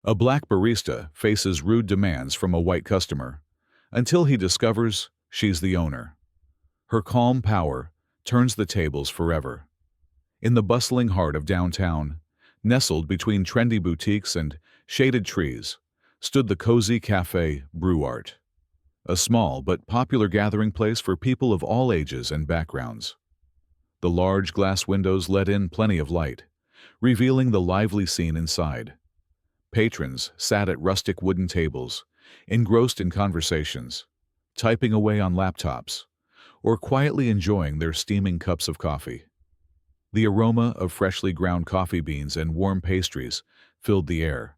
A black barista faces rude demands from a white customer until he discovers she's the owner. Her calm power turns the tables forever. In the bustling heart of downtown, nestled between trendy boutiques and shaded trees, stood the cozy cafe Brew Art, a small but popular gathering place for people of all ages and backgrounds. The large glass windows let in plenty of light, revealing the lively scene inside. Patrons sat at rustic wooden tables, engrossed in conversations, typing away on laptops, or quietly enjoying their steaming cups of coffee. The aroma of freshly ground coffee beans and warm pastries filled the air,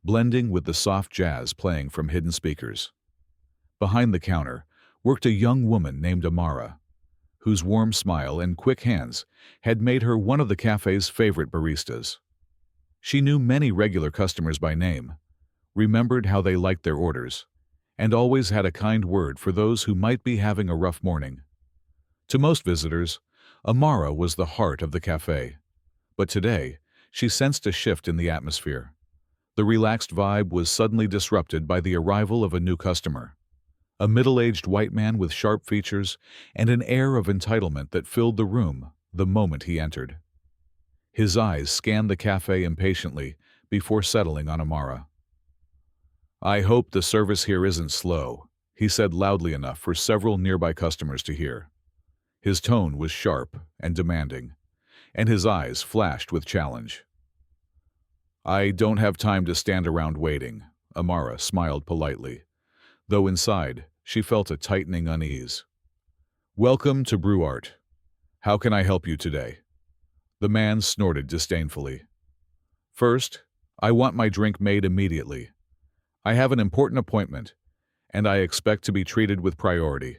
blending with the soft jazz playing from hidden speakers. Behind the counter worked a young woman named Amara, whose warm smile and quick hands had made her one of the cafe's favorite baristas. She knew many regular customers by name, remembered how they liked their orders, and always had a kind word for those who might be having a rough morning. To most visitors, Amara was the heart of the cafe, but today she sensed a shift in the atmosphere. The relaxed vibe was suddenly disrupted by the arrival of a new customer, a middle-aged white man with sharp features and an air of entitlement that filled the room the moment he entered. His eyes scanned the cafe impatiently before settling on Amara. "I hope the service here isn't slow," he said loudly enough for several nearby customers to hear. His tone was sharp and demanding, and his eyes flashed with challenge. "I don't have time to stand around waiting," Amara smiled politely, though inside she felt a tightening unease. "Welcome to Brew Art. How can I help you today?" The man snorted disdainfully. "First, I want my drink made immediately. I have an important appointment, and I expect to be treated with priority."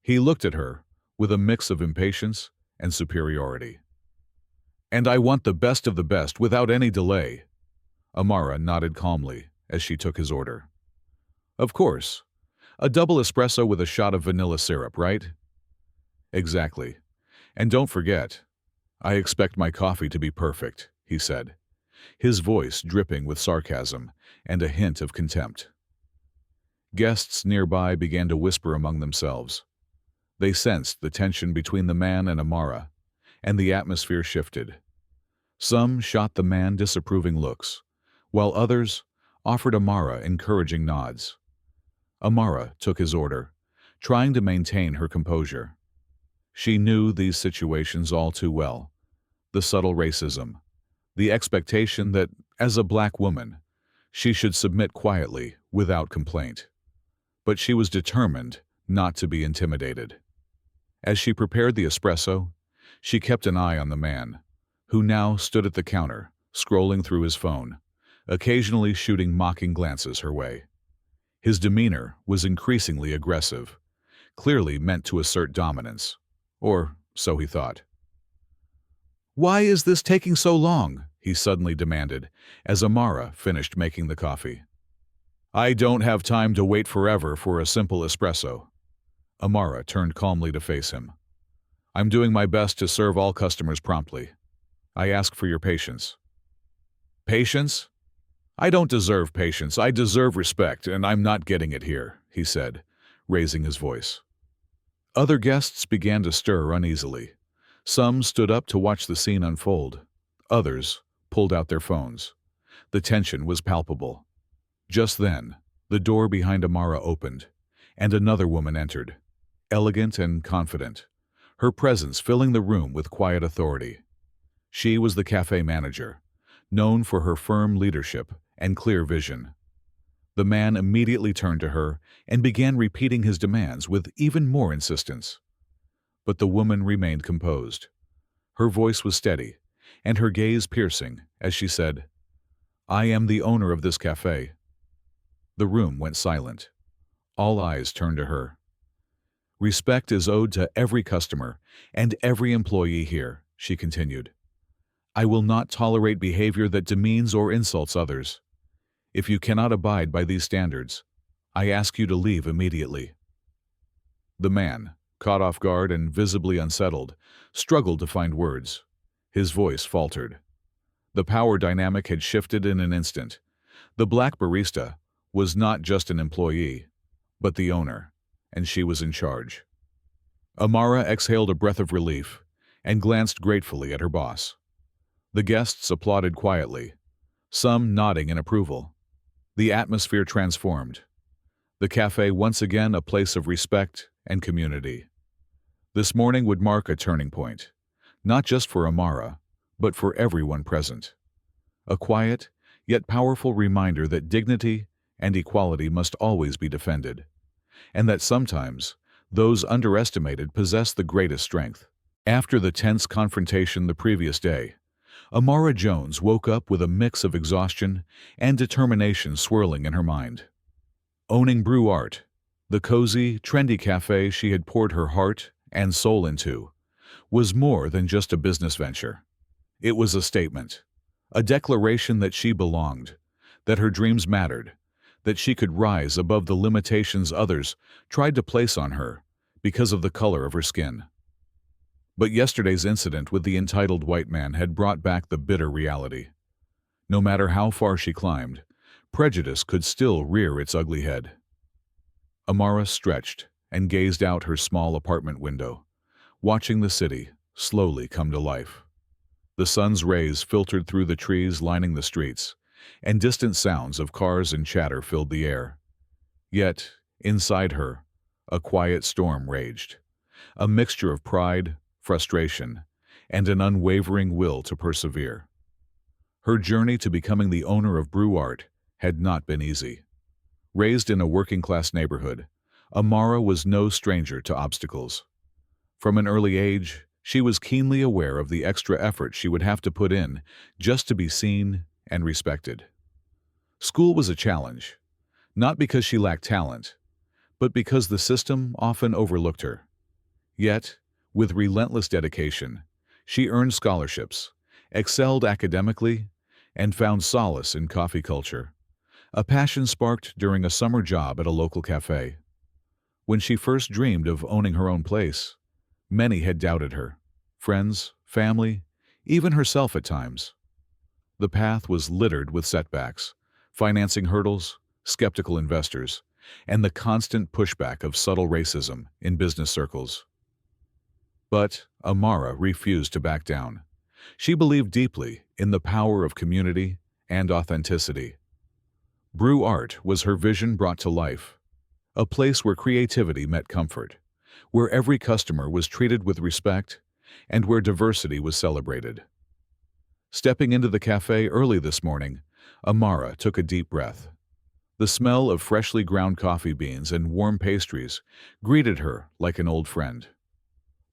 He looked at her with a mix of impatience and superiority. "And I want the best of the best without any delay." Amara nodded calmly as she took his order. "Of course. A double espresso with a shot of vanilla syrup, right?" "Exactly. And don't forget, I expect my coffee to be perfect," he said, his voice dripping with sarcasm and a hint of contempt. Guests nearby began to whisper among themselves. They sensed the tension between the man and Amara, and the atmosphere shifted. Some shot the man disapproving looks, while others offered Amara encouraging nods. Amara took his order, trying to maintain her composure. She knew these situations all too well. The subtle racism, the expectation that, as a black woman, she should submit quietly, without complaint. But she was determined not to be intimidated. As she prepared the espresso, she kept an eye on the man, who now stood at the counter, scrolling through his phone, occasionally shooting mocking glances her way. His demeanor was increasingly aggressive, clearly meant to assert dominance, or so he thought. "Why is this taking so long?" he suddenly demanded, as Amara finished making the coffee. "I don't have time to wait forever for a simple espresso." Amara turned calmly to face him. "I'm doing my best to serve all customers promptly. I ask for your patience." "Patience? I don't deserve patience. I deserve respect, and I'm not getting it here," he said, raising his voice. Other guests began to stir uneasily. Some stood up to watch the scene unfold. Others pulled out their phones. The tension was palpable. Just then, the door behind Amara opened, and another woman entered, elegant and confident, her presence filling the room with quiet authority. She was the cafe manager, known for her firm leadership and clear vision. The man immediately turned to her and began repeating his demands with even more insistence. But the woman remained composed. Her voice was steady, and her gaze piercing, as she said, "I am the owner of this cafe." The room went silent. All eyes turned to her. "Respect is owed to every customer and every employee here," she continued. "I will not tolerate behavior that demeans or insults others. If you cannot abide by these standards, I ask you to leave immediately." The man, caught off guard and visibly unsettled, struggled to find words. His voice faltered. The power dynamic had shifted in an instant, The black barista was not just an employee, but the owner, and she was in charge. Amara exhaled a breath of relief and glanced gratefully at her boss. The guests applauded quietly, some nodding in approval. The atmosphere transformed. The cafe once again a place of respect and community. This morning would mark a turning point, not just for Amara, but for everyone present. A quiet, yet powerful reminder that dignity and equality must always be defended, and that sometimes those underestimated possess the greatest strength. After the tense confrontation the previous day, Amara Jones woke up with a mix of exhaustion and determination swirling in her mind. Owning Brew Art, the cozy, trendy cafe she had poured her heart and soul into, was more than just a business venture. It was a statement, a declaration that she belonged, that her dreams mattered, that she could rise above the limitations others tried to place on her because of the color of her skin. But yesterday's incident with the entitled white man had brought back the bitter reality. No matter how far she climbed, prejudice could still rear its ugly head. Amara stretched and gazed out her small apartment window, watching the city slowly come to life. The sun's rays filtered through the trees lining the streets, and distant sounds of cars and chatter filled the air. Yet, inside her, a quiet storm raged, a mixture of pride, frustration, and an unwavering will to persevere. Her journey to becoming the owner of Brew Art had not been easy. Raised in a working-class neighborhood, Amara was no stranger to obstacles. From an early age, she was keenly aware of the extra effort she would have to put in just to be seen and respected. School was a challenge, not because she lacked talent, but because the system often overlooked her. Yet, with relentless dedication, she earned scholarships, excelled academically, and found solace in coffee culture, a passion sparked during a summer job at a local cafe. When she first dreamed of owning her own place, many had doubted her, friends, family, even herself at times. The path was littered with setbacks, financing hurdles, skeptical investors, and the constant pushback of subtle racism in business circles. But Amara refused to back down. She believed deeply in the power of community and authenticity. Brew Art was her vision brought to life, a place where creativity met comfort, where every customer was treated with respect, and where diversity was celebrated. Stepping into the cafe early this morning, Amara took a deep breath. The smell of freshly ground coffee beans and warm pastries greeted her like an old friend.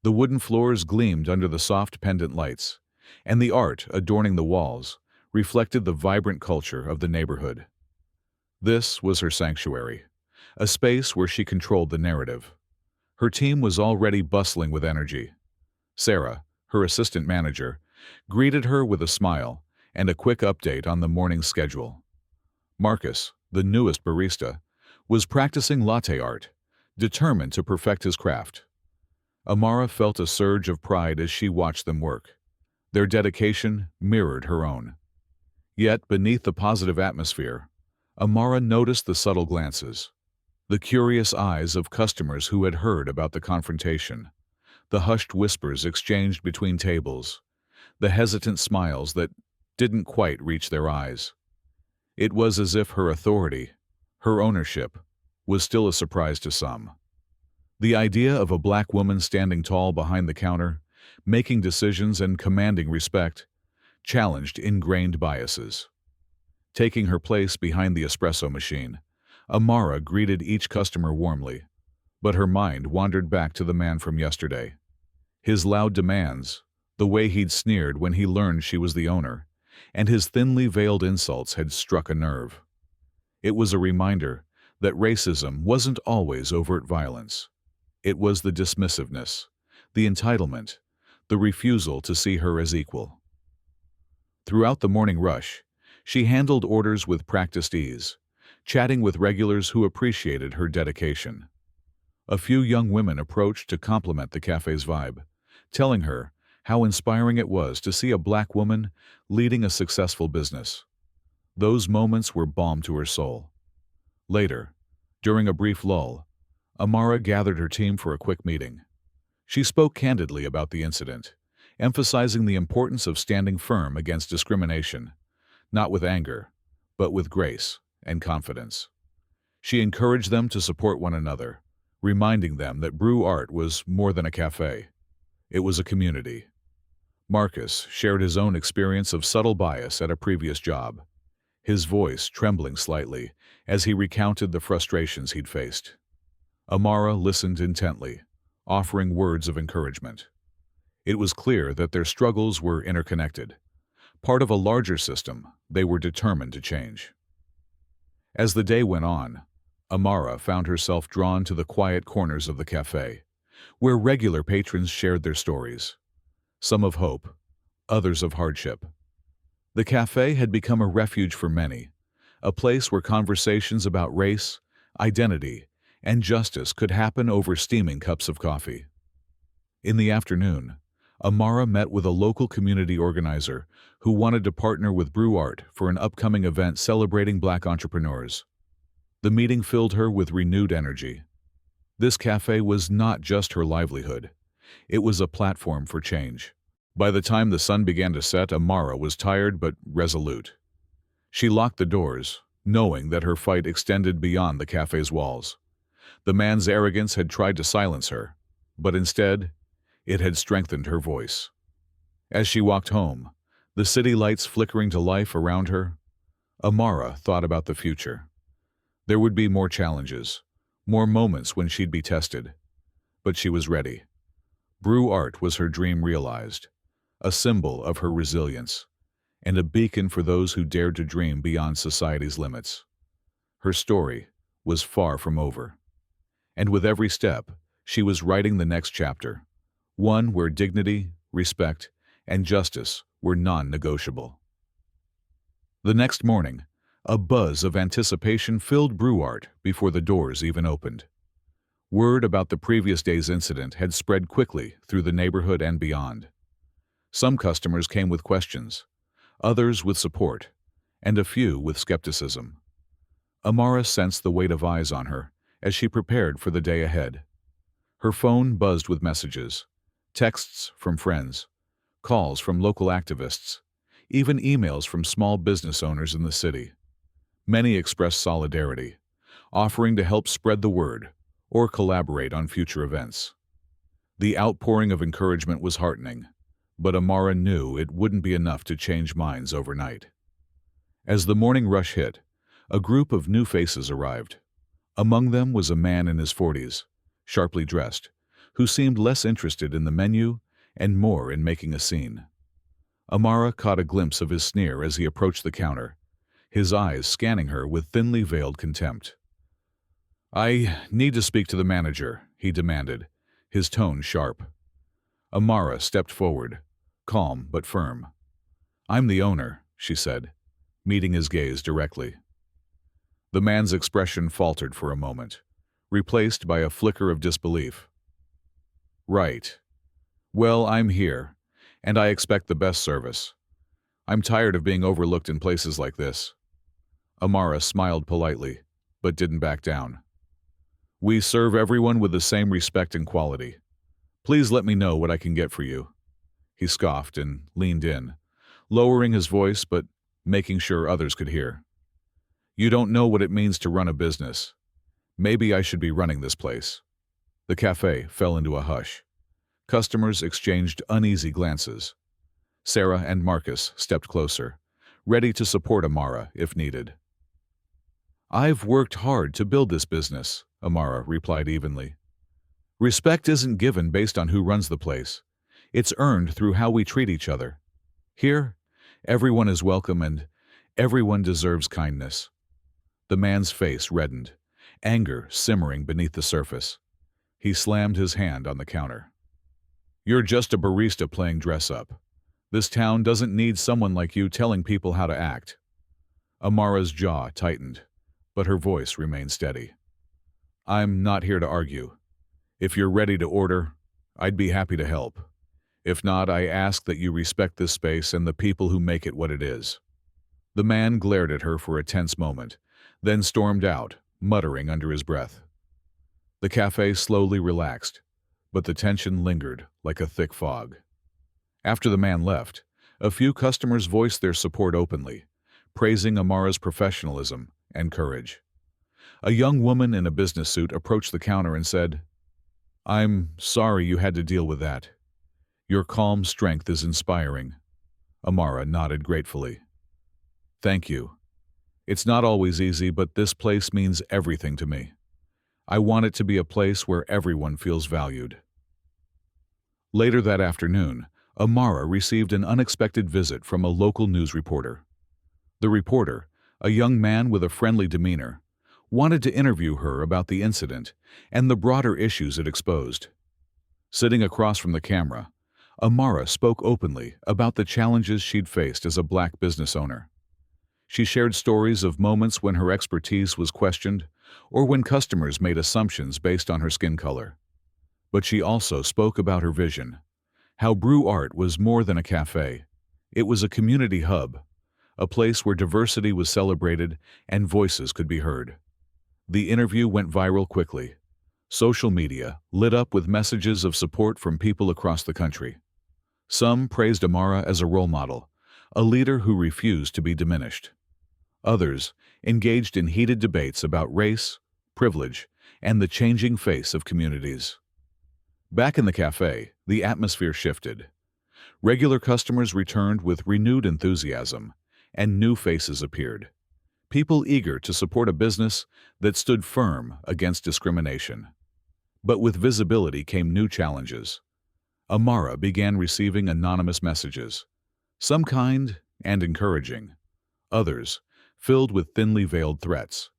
The wooden floors gleamed under the soft pendant lights, and the art adorning the walls reflected the vibrant culture of the neighborhood. This was her sanctuary, a space where she controlled the narrative. Her team was already bustling with energy. Sarah, her assistant manager, greeted her with a smile and a quick update on the morning's schedule. Marcus, the newest barista, was practicing latte art, determined to perfect his craft. Amara felt a surge of pride as she watched them work. Their dedication mirrored her own. Yet, beneath the positive atmosphere, Amara noticed the subtle glances, the curious eyes of customers who had heard about the confrontation, the hushed whispers exchanged between tables, the hesitant smiles that didn't quite reach their eyes. It was as if her authority, her ownership, was still a surprise to some. The idea of a black woman standing tall behind the counter, making decisions and commanding respect, challenged ingrained biases. Taking her place behind the espresso machine, Amara greeted each customer warmly, but her mind wandered back to the man from yesterday. His loud demands, the way he'd sneered when he learned she was the owner, and his thinly veiled insults had struck a nerve. It was a reminder that racism wasn't always overt violence. It was the dismissiveness, the entitlement, the refusal to see her as equal. Throughout the morning rush, she handled orders with practiced ease, chatting with regulars who appreciated her dedication. A few young women approached to compliment the cafe's vibe, telling her how inspiring it was to see a black woman leading a successful business. Those moments were balm to her soul. Later, during a brief lull, Amara gathered her team for a quick meeting. She spoke candidly about the incident, emphasizing the importance of standing firm against discrimination, not with anger, but with grace and confidence. She encouraged them to support one another, reminding them that Brew Art was more than a cafe. It was a community. Marcus shared his own experience of subtle bias at a previous job, his voice trembling slightly as he recounted the frustrations he'd faced. Amara listened intently, offering words of encouragement. It was clear that their struggles were interconnected, part of a larger system they were determined to change. As the day went on, Amara found herself drawn to the quiet corners of the cafe, where regular patrons shared their stories, some of hope, others of hardship. The cafe had become a refuge for many, a place where conversations about race, identity, and justice could happen over steaming cups of coffee. In the afternoon, Amara met with a local community organizer who wanted to partner with Brew Art for an upcoming event celebrating Black entrepreneurs. The meeting filled her with renewed energy. This cafe was not just her livelihood. It was a platform for change. By the time the sun began to set, Amara was tired but resolute. She locked the doors, knowing that her fight extended beyond the cafe's walls. The man's arrogance had tried to silence her, but instead, it had strengthened her voice. As she walked home, the city lights flickering to life around her, Amara thought about the future. There would be more challenges, more moments when she'd be tested. But she was ready. Brew Art was her dream realized, a symbol of her resilience, and a beacon for those who dared to dream beyond society's limits. Her story was far from over. And with every step, she was writing the next chapter, one where dignity, respect, and justice were non-negotiable. The next morning, a buzz of anticipation filled Brew Art before the doors even opened. Word about the previous day's incident had spread quickly through the neighborhood and beyond. Some customers came with questions, others with support, and a few with skepticism. Amara sensed the weight of eyes on her as she prepared for the day ahead. Her phone buzzed with messages, texts from friends, calls from local activists, even emails from small business owners in the city. Many expressed solidarity, offering to help spread the word or collaborate on future events. The outpouring of encouragement was heartening, but Amara knew it wouldn't be enough to change minds overnight. As the morning rush hit, a group of new faces arrived. Among them was a man in his 40s, sharply dressed, who seemed less interested in the menu and more in making a scene. Amara caught a glimpse of his sneer as he approached the counter, his eyes scanning her with thinly veiled contempt. "I need to speak to the manager," he demanded, his tone sharp. Amara stepped forward, calm but firm. "I'm the owner," she said, meeting his gaze directly. The man's expression faltered for a moment, replaced by a flicker of disbelief. "Right. Well, I'm here, and I expect the best service. I'm tired of being overlooked in places like this." Amara smiled politely, but didn't back down. "We serve everyone with the same respect and quality. Please let me know what I can get for you." He scoffed and leaned in, lowering his voice but making sure others could hear. "You don't know what it means to run a business. Maybe I should be running this place." The cafe fell into a hush. Customers exchanged uneasy glances. Sarah and Marcus stepped closer, ready to support Amara if needed. "I've worked hard to build this business," Amara replied evenly. "Respect isn't given based on who runs the place. It's earned through how we treat each other. Here, everyone is welcome and everyone deserves kindness." The man's face reddened, anger simmering beneath the surface. He slammed his hand on the counter. "You're just a barista playing dress-up. This town doesn't need someone like you telling people how to act." Amara's jaw tightened, but her voice remained steady. "I'm not here to argue. If you're ready to order, I'd be happy to help. If not, I ask that you respect this space and the people who make it what it is." The man glared at her for a tense moment, then stormed out, muttering under his breath. The cafe slowly relaxed, but the tension lingered like a thick fog. After the man left, a few customers voiced their support openly, praising Amara's professionalism and courage. A young woman in a business suit approached the counter and said, "I'm sorry you had to deal with that. Your calm strength is inspiring." Amara nodded gratefully. "Thank you. It's not always easy, but this place means everything to me. I want it to be a place where everyone feels valued." Later that afternoon, Amara received an unexpected visit from a local news reporter. The reporter, a young man with a friendly demeanor, wanted to interview her about the incident and the broader issues it exposed. Sitting across from the camera, Amara spoke openly about the challenges she'd faced as a black business owner. She shared stories of moments when her expertise was questioned or when customers made assumptions based on her skin color. But she also spoke about her vision, how Brew Art was more than a cafe. It was a community hub, a place where diversity was celebrated and voices could be heard. The interview went viral quickly. Social media lit up with messages of support from people across the country. Some praised Amara as a role model, a leader who refused to be diminished. Others engaged in heated debates about race, privilege, and the changing face of communities. Back in the cafe, the atmosphere shifted. Regular customers returned with renewed enthusiasm, and new faces appeared. People eager to support a business that stood firm against discrimination. But with visibility came new challenges. Amara began receiving anonymous messages, some kind and encouraging, others filled with thinly veiled threats.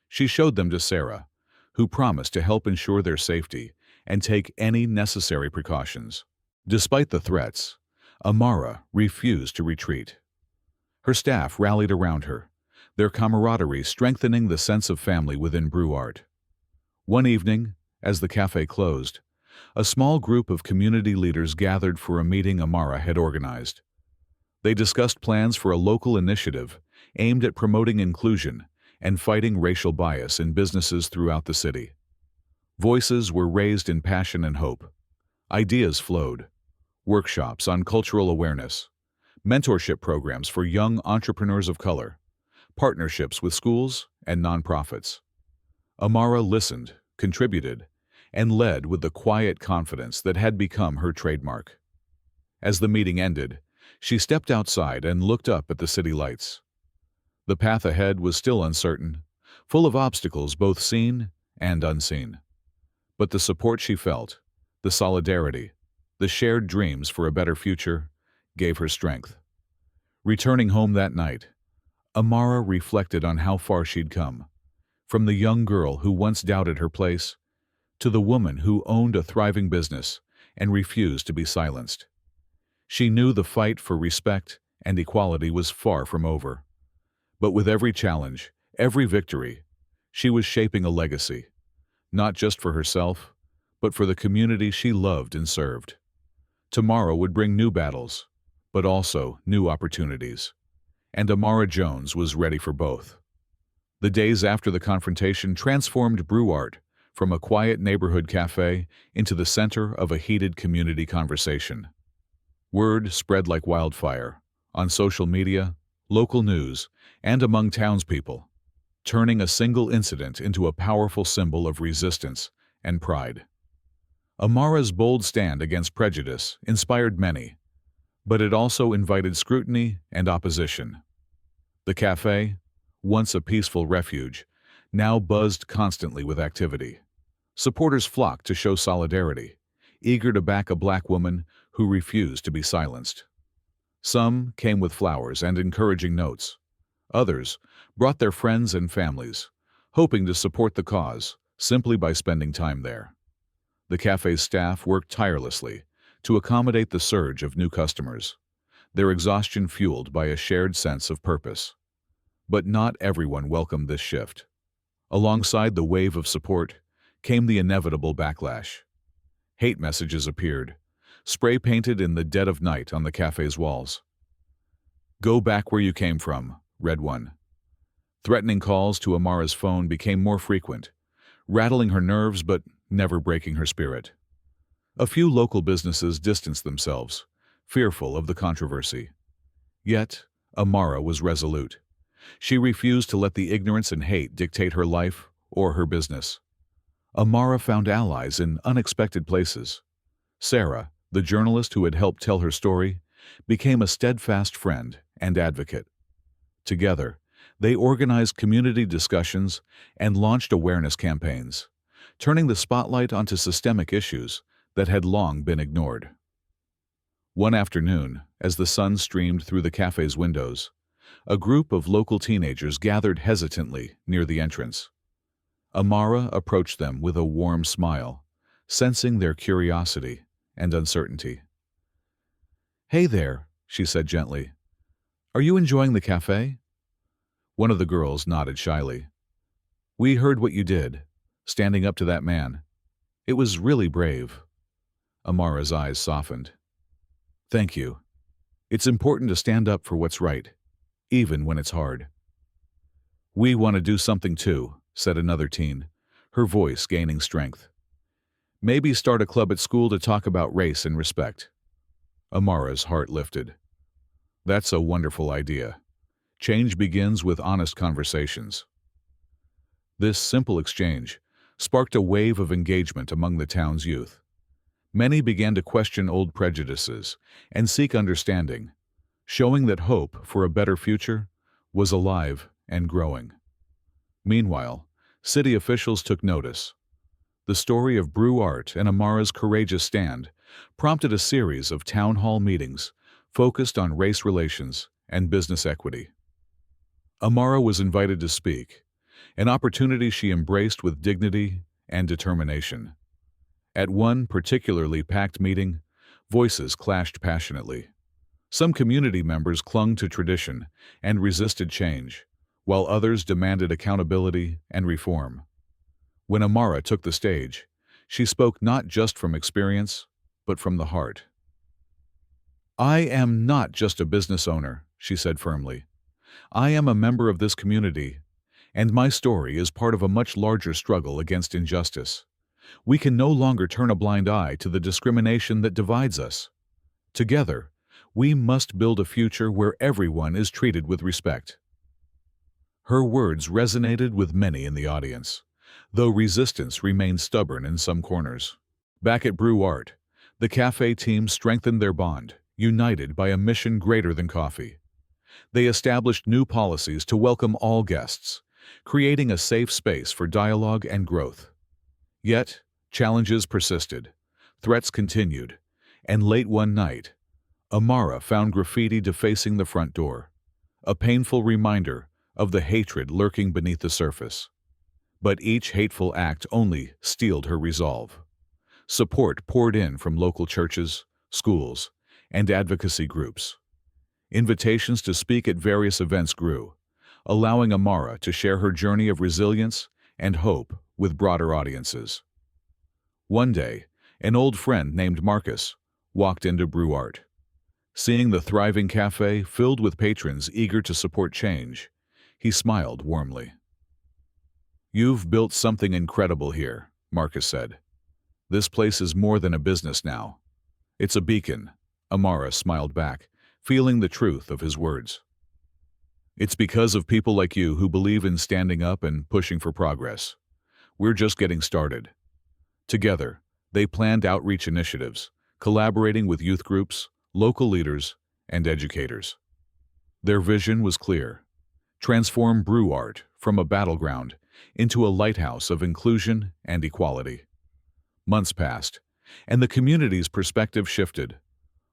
She showed them to Sarah, who promised to help ensure their safety and take any necessary precautions. Despite the threats, Amara refused to retreat. Her staff rallied around her, their camaraderie strengthening the sense of family within Brew Art. One evening, as the cafe closed, a small group of community leaders gathered for a meeting Amara had organized. They discussed plans for a local initiative aimed at promoting inclusion and fighting racial bias in businesses throughout the city. Voices were raised in passion and hope. Ideas flowed. Workshops on cultural awareness, mentorship programs for young entrepreneurs of color, partnerships with schools and nonprofits. Amara listened, contributed, and led with the quiet confidence that had become her trademark. As the meeting ended, she stepped outside and looked up at the city lights. The path ahead was still uncertain, full of obstacles both seen and unseen. But the support she felt, the solidarity, the shared dreams for a better future, gave her strength. Returning home that night, Amara reflected on how far she'd come, from the young girl who once doubted her place to the woman who owned a thriving business and refused to be silenced. She knew the fight for respect and equality was far from over. But with every challenge, every victory, she was shaping a legacy, not just for herself, but for the community she loved and served. Tomorrow would bring new battles, but also new opportunities. And Amara Jones was ready for both. The days after the confrontation transformed Brew Art from a quiet neighborhood cafe into the center of a heated community conversation. Word spread like wildfire, on social media, local news, and among townspeople, turning a single incident into a powerful symbol of resistance and pride. Amara's bold stand against prejudice inspired many, but it also invited scrutiny and opposition. The cafe, once a peaceful refuge, now buzzed constantly with activity. Supporters flocked to show solidarity, eager to back a black woman who refused to be silenced. Some came with flowers and encouraging notes. Others brought their friends and families, hoping to support the cause simply by spending time there. The cafe's staff worked tirelessly to accommodate the surge of new customers, their exhaustion fueled by a shared sense of purpose. But not everyone welcomed this shift. Alongside the wave of support came the inevitable backlash. Hate messages appeared, spray-painted in the dead of night on the cafe's walls. "Go back where you came from," read one. Threatening calls to Amara's phone became more frequent, rattling her nerves but never breaking her spirit. A few local businesses distanced themselves, fearful of the controversy. Yet, Amara was resolute. She refused to let the ignorance and hate dictate her life or her business. Amara found allies in unexpected places. Sarah, the journalist who had helped tell her story, became a steadfast friend and advocate. Together, they organized community discussions and launched awareness campaigns, turning the spotlight onto systemic issues that had long been ignored. One afternoon, as the sun streamed through the cafe's windows, a group of local teenagers gathered hesitantly near the entrance. Amara approached them with a warm smile, sensing their curiosity and uncertainty. "Hey there," she said gently. "Are you enjoying the cafe?" One of the girls nodded shyly. "We heard what you did, standing up to that man. It was really brave." Amara's eyes softened. "Thank you. It's important to stand up for what's right, even when it's hard." "We want to do something too," said another teen, her voice gaining strength. "Maybe start a club at school to talk about race and respect." Amara's heart lifted. "That's a wonderful idea. Change begins with honest conversations." This simple exchange sparked a wave of engagement among the town's youth. Many began to question old prejudices and seek understanding, showing that hope for a better future was alive and growing. Meanwhile, city officials took notice. The story of Brew Art and Amara's courageous stand prompted a series of town hall meetings focused on race relations and business equity. Amara was invited to speak, an opportunity she embraced with dignity and determination. At one particularly packed meeting, voices clashed passionately. Some community members clung to tradition and resisted change, while others demanded accountability and reform. When Amara took the stage, she spoke not just from experience, but from the heart. "I am not just a business owner," she said firmly. "I am a member of this community, and my story is part of a much larger struggle against injustice. We can no longer turn a blind eye to the discrimination that divides us. Together, we must build a future where everyone is treated with respect." Her words resonated with many in the audience, though resistance remained stubborn in some corners. Back at Brew Art, the cafe team strengthened their bond, united by a mission greater than coffee. They established new policies to welcome all guests, creating a safe space for dialogue and growth. Yet, challenges persisted, threats continued, and late one night, Amara found graffiti defacing the front door, a painful reminder of the hatred lurking beneath the surface. But each hateful act only steeled her resolve. Support poured in from local churches, schools, and advocacy groups. Invitations to speak at various events grew, allowing Amara to share her journey of resilience and hope with broader audiences. One day, an old friend named Marcus walked into Brew Art. Seeing the thriving cafe filled with patrons eager to support change, he smiled warmly. "You've built something incredible here," Marcus said. "This place is more than a business now. It's a beacon," Amara smiled back, feeling the truth of his words. "It's because of people like you who believe in standing up and pushing for progress. We're just getting started." Together, they planned outreach initiatives, collaborating with youth groups, local leaders, and educators. Their vision was clear: transform Brew Art from a battleground into a lighthouse of inclusion and equality. Months passed, and the community's perspective shifted.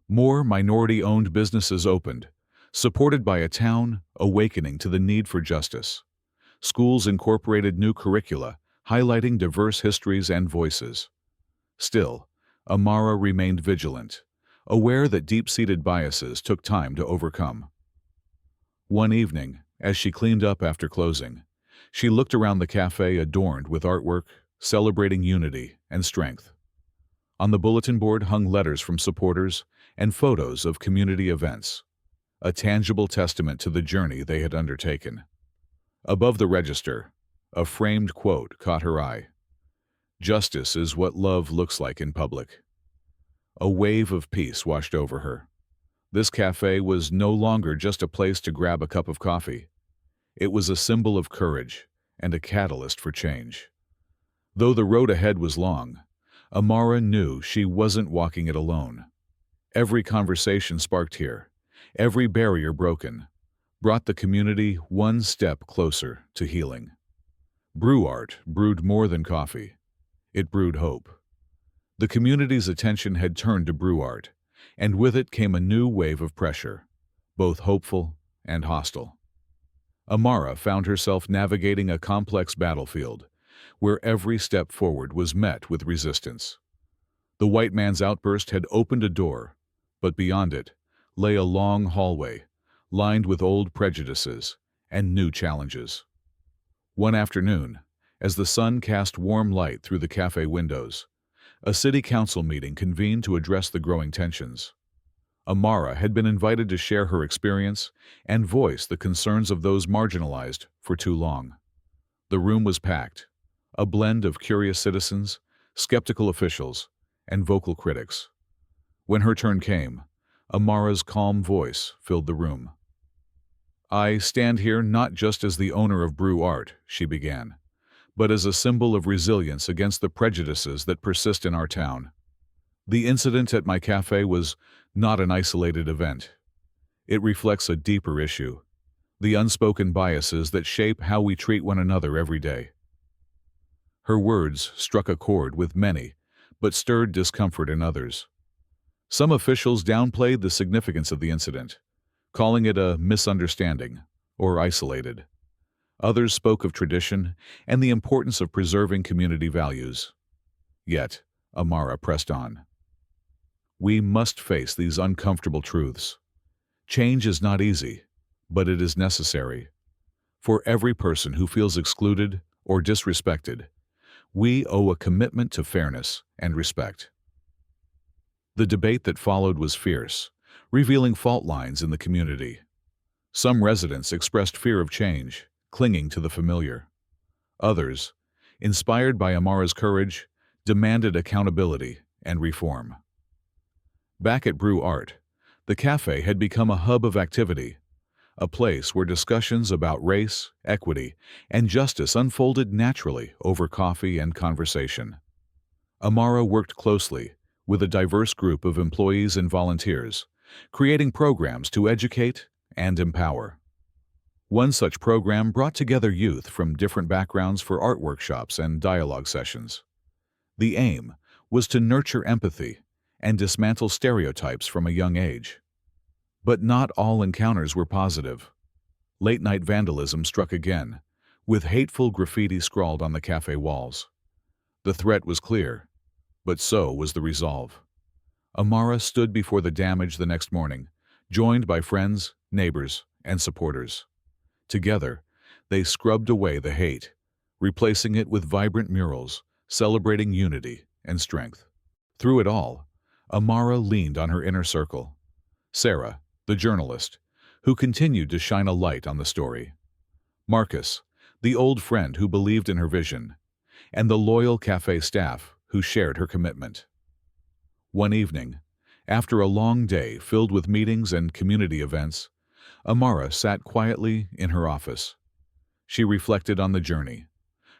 More minority-owned businesses opened, supported by a town awakening to the need for justice. Schools incorporated new curricula, highlighting diverse histories and voices. Still, Amara remained vigilant, aware that deep-seated biases took time to overcome. One evening, as she cleaned up after closing, she looked around the cafe adorned with artwork, celebrating unity and strength. On the bulletin board hung letters from supporters and photos of community events. a tangible testament to the journey they had undertaken. Above the register, a framed quote caught her eye. "Justice is what love looks like in public." A wave of peace washed over her. This cafe was no longer just a place to grab a cup of coffee. It was a symbol of courage and a catalyst for change. Though the road ahead was long, Amara knew she wasn't walking it alone. Every conversation sparked here, every barrier broken, brought the community one step closer to healing. Brew Art brewed more than coffee. It brewed hope. The community's attention had turned to Brew Art, and with it came a new wave of pressure, both hopeful and hostile. Amara found herself navigating a complex battlefield, where every step forward was met with resistance. The white man's outburst had opened a door, but beyond it lay a long hallway, lined with old prejudices and new challenges. One afternoon, as the sun cast warm light through the cafe windows, a city council meeting convened to address the growing tensions. Amara had been invited to share her experience and voice the concerns of those marginalized for too long. The room was packed, a blend of curious citizens, skeptical officials, and vocal critics. When her turn came, Amara's calm voice filled the room. "I stand here not just as the owner of Brew Art," she began, "but as a symbol of resilience against the prejudices that persist in our town. The incident at my cafe was not an isolated event. It reflects a deeper issue, the unspoken biases that shape how we treat one another every day." Her words struck a chord with many, but stirred discomfort in others. Some officials downplayed the significance of the incident, calling it a misunderstanding or isolated. Others spoke of tradition and the importance of preserving community values. Yet, Amara pressed on. "We must face these uncomfortable truths. Change is not easy, but it is necessary. For every person who feels excluded or disrespected, we owe a commitment to fairness and respect." The debate that followed was fierce, revealing fault lines in the community. Some residents expressed fear of change, clinging to the familiar. Others, inspired by Amara's courage, demanded accountability and reform. Back at Brew Art, the cafe had become a hub of activity, a place where discussions about race, equity, and justice unfolded naturally over coffee and conversation. Amara worked closely with a diverse group of employees and volunteers, creating programs to educate and empower. One such program brought together youth from different backgrounds for art workshops and dialogue sessions. The aim was to nurture empathy and dismantle stereotypes from a young age. But not all encounters were positive. Late-night vandalism struck again, with hateful graffiti scrawled on the cafe walls. The threat was clear, but so was the resolve. Amara stood before the damage the next morning, joined by friends, neighbors, and supporters. Together, they scrubbed away the hate, replacing it with vibrant murals celebrating unity and strength. Through it all, Amara leaned on her inner circle. Sarah, the journalist, who continued to shine a light on the story. Marcus, the old friend who believed in her vision, and the loyal cafe staff who shared her commitment. One evening, after a long day filled with meetings and community events, Amara sat quietly in her office. She reflected on the journey,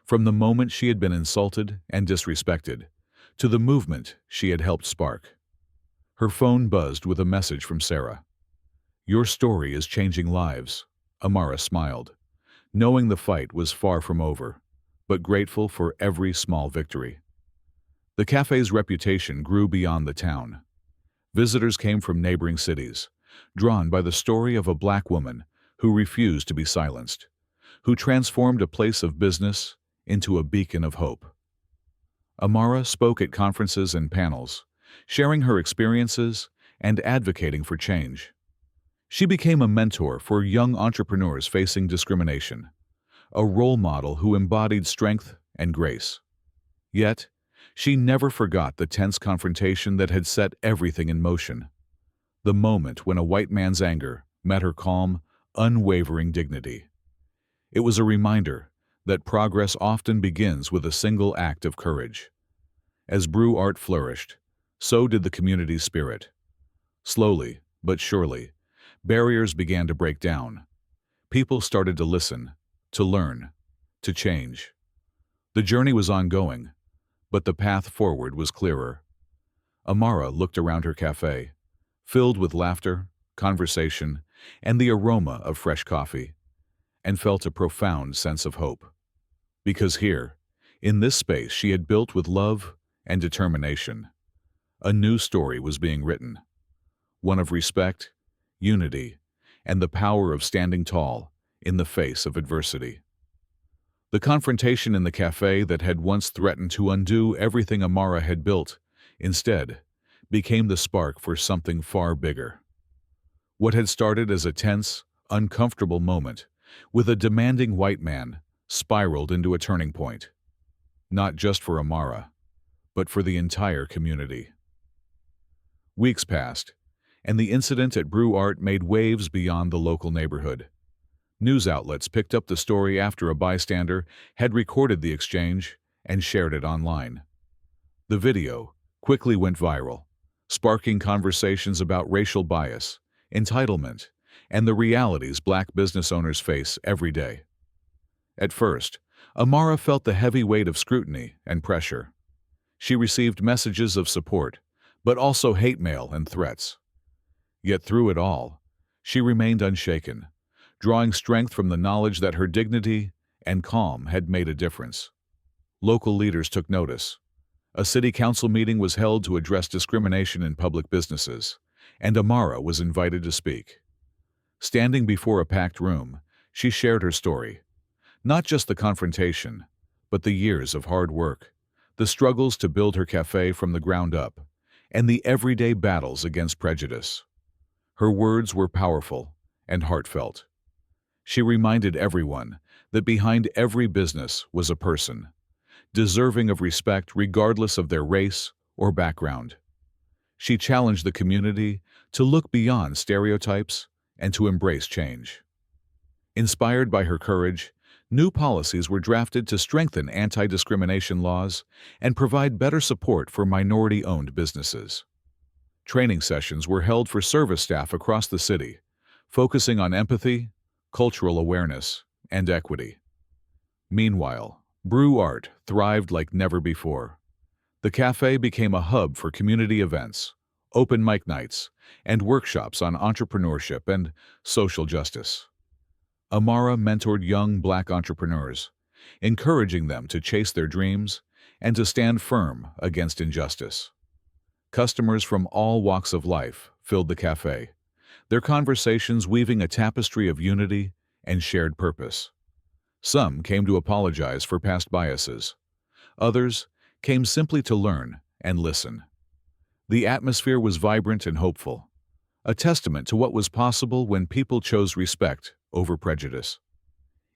from the moment she had been insulted and disrespected, to the movement she had helped spark. Her phone buzzed with a message from Sarah. "Your story is changing lives," Amara smiled, knowing the fight was far from over, but grateful for every small victory. The cafe's reputation grew beyond the town. Visitors came from neighboring cities, drawn by the story of a Black woman who refused to be silenced, who transformed a place of business into a beacon of hope. Amara spoke at conferences and panels, sharing her experiences and advocating for change. She became a mentor for young entrepreneurs facing discrimination, a role model who embodied strength and grace. Yet, she never forgot the tense confrontation that had set everything in motion. The moment when a white man's anger met her calm, unwavering dignity. It was a reminder that progress often begins with a single act of courage. As brew art flourished, so did the community's spirit. Slowly, but surely, barriers began to break down. People started to listen, to learn, to change. The journey was ongoing, but the path forward was clearer. Amara looked around her cafe, filled with laughter, conversation, and the aroma of fresh coffee, and felt a profound sense of hope. Because here, in this space she had built with love and determination, a new story was being written, one of respect, unity, and the power of standing tall in the face of adversity. The confrontation in the cafe that had once threatened to undo everything Amara had built, instead, became the spark for something far bigger. What had started as a tense, uncomfortable moment with a demanding white man spiraled into a turning point, not just for Amara, but for the entire community. Weeks passed, and the incident at Brew Art made waves beyond the local neighborhood. News outlets picked up the story after a bystander had recorded the exchange and shared it online. The video quickly went viral, sparking conversations about racial bias, entitlement, and the realities Black business owners face every day. At first, Amara felt the heavy weight of scrutiny and pressure. She received messages of support, but also hate mail and threats. Yet through it all, she remained unshaken, drawing strength from the knowledge that her dignity and calm had made a difference. Local leaders took notice. A city council meeting was held to address discrimination in public businesses, and Amara was invited to speak. Standing before a packed room, she shared her story. Not just the confrontation, but the years of hard work, the struggles to build her cafe from the ground up, and the everyday battles against prejudice. Her words were powerful and heartfelt. She reminded everyone that behind every business was a person, deserving of respect regardless of their race or background. She challenged the community to look beyond stereotypes and to embrace change. Inspired by her courage, new policies were drafted to strengthen anti-discrimination laws and provide better support for minority-owned businesses. Training sessions were held for service staff across the city, focusing on empathy, cultural awareness, and equity. Meanwhile, Brew Art thrived like never before. The cafe became a hub for community events, open mic nights, and workshops on entrepreneurship and social justice. Amara mentored young Black entrepreneurs, encouraging them to chase their dreams and to stand firm against injustice. Customers from all walks of life filled the cafe, their conversations weaving a tapestry of unity and shared purpose. Some came to apologize for past biases. Others came simply to learn and listen. The atmosphere was vibrant and hopeful, a testament to what was possible when people chose respect over prejudice.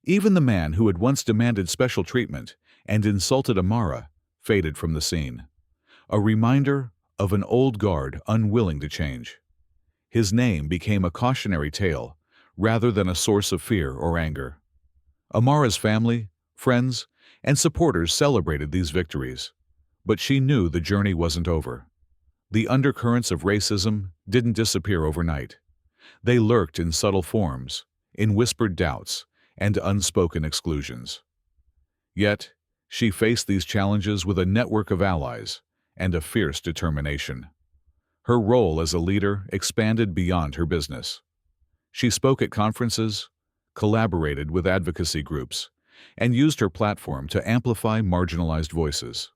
Even the man who had once demanded special treatment and insulted Amara faded from the scene, a reminder of an old guard unwilling to change. His name became a cautionary tale rather than a source of fear or anger. Amara's family, friends, and supporters celebrated these victories, but she knew the journey wasn't over. The undercurrents of racism didn't disappear overnight. They lurked in subtle forms, in whispered doubts, and unspoken exclusions. Yet, she faced these challenges with a network of allies and a fierce determination. Her role as a leader expanded beyond her business. She spoke at conferences, collaborated with advocacy groups, and used her platform to amplify marginalized voices.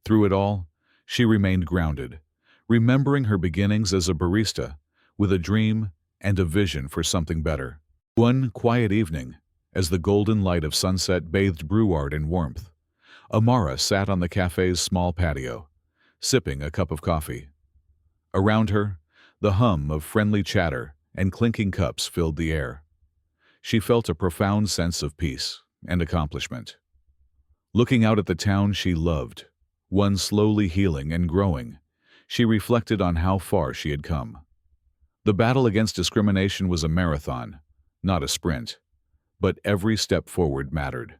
Through it all, she remained grounded, remembering her beginnings as a barista, with a dream and a vision for something better. One quiet evening, as the golden light of sunset bathed Brew Art in warmth, Amara sat on the cafe's small patio, sipping a cup of coffee. Around her, the hum of friendly chatter and clinking cups filled the air. She felt a profound sense of peace and accomplishment. Looking out at the town she loved, one slowly healing and growing, she reflected on how far she had come. The battle against discrimination was a marathon, not a sprint, but every step forward mattered.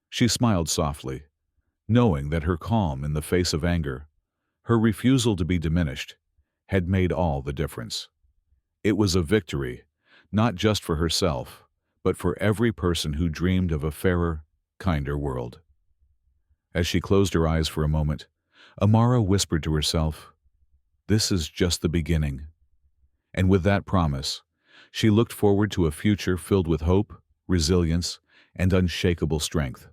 She smiled softly, knowing that her calm in the face of anger, her refusal to be diminished, had made all the difference. It was a victory, not just for herself, but for every person who dreamed of a fairer, kinder world. As she closed her eyes for a moment, Amara whispered to herself, "This is just the beginning." And with that promise, she looked forward to a future filled with hope, resilience, and unshakable strength.